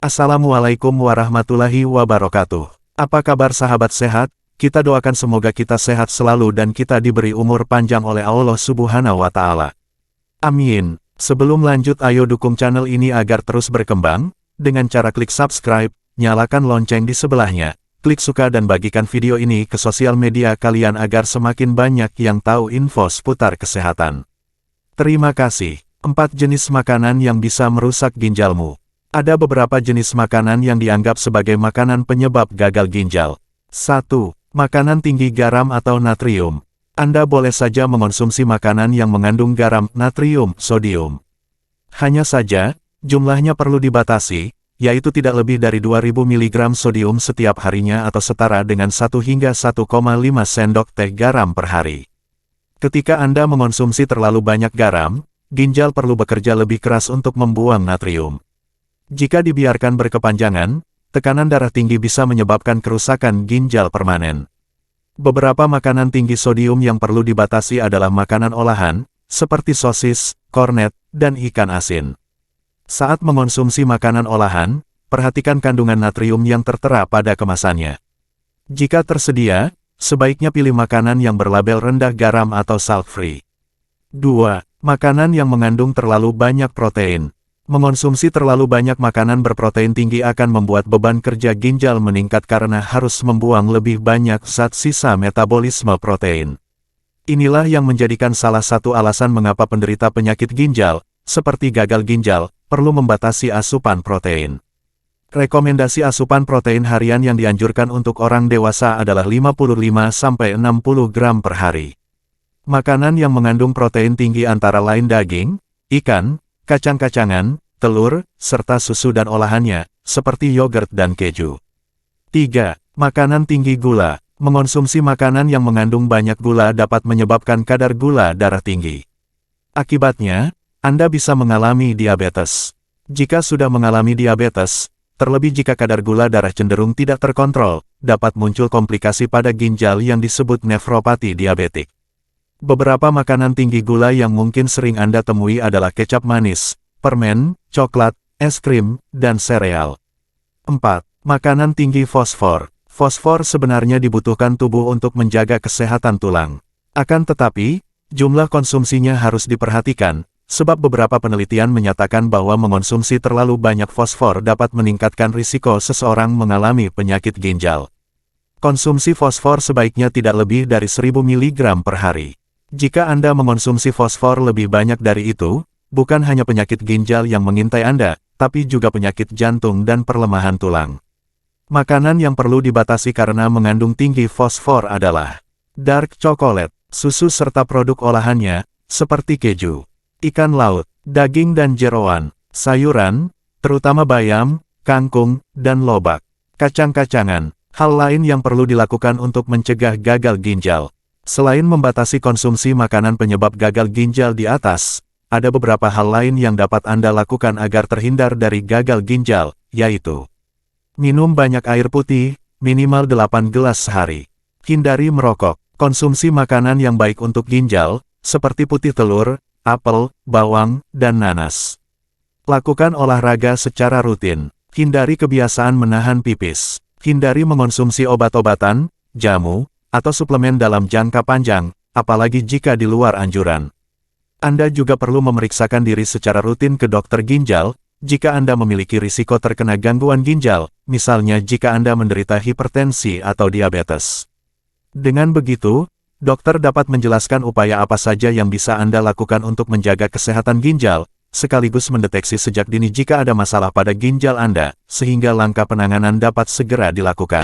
Assalamualaikum warahmatullahi wabarakatuh. Apa kabar sahabat sehat? Kita doakan semoga kita sehat selalu dan kita diberi umur panjang oleh Allah Subhanahu wa Ta'ala. Amin. Sebelum lanjut, ayo dukung channel ini agar terus berkembang dengan cara klik subscribe, nyalakan lonceng di sebelahnya, klik suka dan bagikan video ini ke sosial media kalian agar semakin banyak yang tahu info seputar kesehatan. Terima kasih. 4 jenis makanan yang bisa merusak ginjalmu. Ada beberapa jenis makanan yang dianggap sebagai makanan penyebab gagal ginjal. 1. Makanan tinggi garam atau natrium. Anda boleh saja mengonsumsi makanan yang mengandung garam, natrium, sodium. Hanya saja, jumlahnya perlu dibatasi, yaitu tidak lebih dari 2000 mg sodium setiap harinya atau setara dengan 1 hingga 1,5 sendok teh garam per hari. Ketika Anda mengonsumsi terlalu banyak garam, ginjal perlu bekerja lebih keras untuk membuang natrium. Jika dibiarkan berkepanjangan, tekanan darah tinggi bisa menyebabkan kerusakan ginjal permanen. Beberapa makanan tinggi sodium yang perlu dibatasi adalah makanan olahan, seperti sosis, kornet, dan ikan asin. Saat mengonsumsi makanan olahan, perhatikan kandungan natrium yang tertera pada kemasannya. Jika tersedia, sebaiknya pilih makanan yang berlabel rendah garam atau salt-free. 2. Makanan yang mengandung terlalu banyak protein. Mengonsumsi terlalu banyak makanan berprotein tinggi akan membuat beban kerja ginjal meningkat karena harus membuang lebih banyak zat sisa metabolisme protein. Inilah yang menjadikan salah satu alasan mengapa penderita penyakit ginjal, seperti gagal ginjal, perlu membatasi asupan protein. Rekomendasi asupan protein harian yang dianjurkan untuk orang dewasa adalah 55-60 gram per hari. Makanan yang mengandung protein tinggi antara lain daging, ikan, kacang-kacangan, telur, serta susu dan olahannya, seperti yogurt dan keju. 3. Makanan tinggi gula. Mengonsumsi makanan yang mengandung banyak gula dapat menyebabkan kadar gula darah tinggi. Akibatnya, Anda bisa mengalami diabetes. Jika sudah mengalami diabetes, terlebih jika kadar gula darah cenderung tidak terkontrol, dapat muncul komplikasi pada ginjal yang disebut nefropati diabetik. Beberapa makanan tinggi gula yang mungkin sering Anda temui adalah kecap manis, permen, coklat, es krim, dan sereal. 4. Makanan tinggi fosfor. Fosfor sebenarnya dibutuhkan tubuh untuk menjaga kesehatan tulang. Akan tetapi, jumlah konsumsinya harus diperhatikan, sebab beberapa penelitian menyatakan bahwa mengonsumsi terlalu banyak fosfor dapat meningkatkan risiko seseorang mengalami penyakit ginjal. Konsumsi fosfor sebaiknya tidak lebih dari 1000 mg per hari. Jika Anda mengonsumsi fosfor lebih banyak dari itu, bukan hanya penyakit ginjal yang mengintai Anda, tapi juga penyakit jantung dan perlemahan tulang. Makanan yang perlu dibatasi karena mengandung tinggi fosfor adalah dark chocolate, susu serta produk olahannya, seperti keju, ikan laut, daging dan jeroan, sayuran, terutama bayam, kangkung, dan lobak, kacang-kacangan. Hal lain yang perlu dilakukan untuk mencegah gagal ginjal. Selain membatasi konsumsi makanan penyebab gagal ginjal di atas, ada beberapa hal lain yang dapat Anda lakukan agar terhindar dari gagal ginjal, yaitu minum banyak air putih, minimal 8 gelas sehari. Hindari merokok. Konsumsi makanan yang baik untuk ginjal, seperti putih telur, apel, bawang, dan nanas. Lakukan olahraga secara rutin. Hindari kebiasaan menahan pipis. Hindari mengonsumsi obat-obatan, jamu, atau suplemen dalam jangka panjang, apalagi jika di luar anjuran. Anda juga perlu memeriksakan diri secara rutin ke dokter ginjal, jika Anda memiliki risiko terkena gangguan ginjal, misalnya jika Anda menderita hipertensi atau diabetes. Dengan begitu, dokter dapat menjelaskan upaya apa saja yang bisa Anda lakukan untuk menjaga kesehatan ginjal, sekaligus mendeteksi sejak dini jika ada masalah pada ginjal Anda, sehingga langkah penanganan dapat segera dilakukan.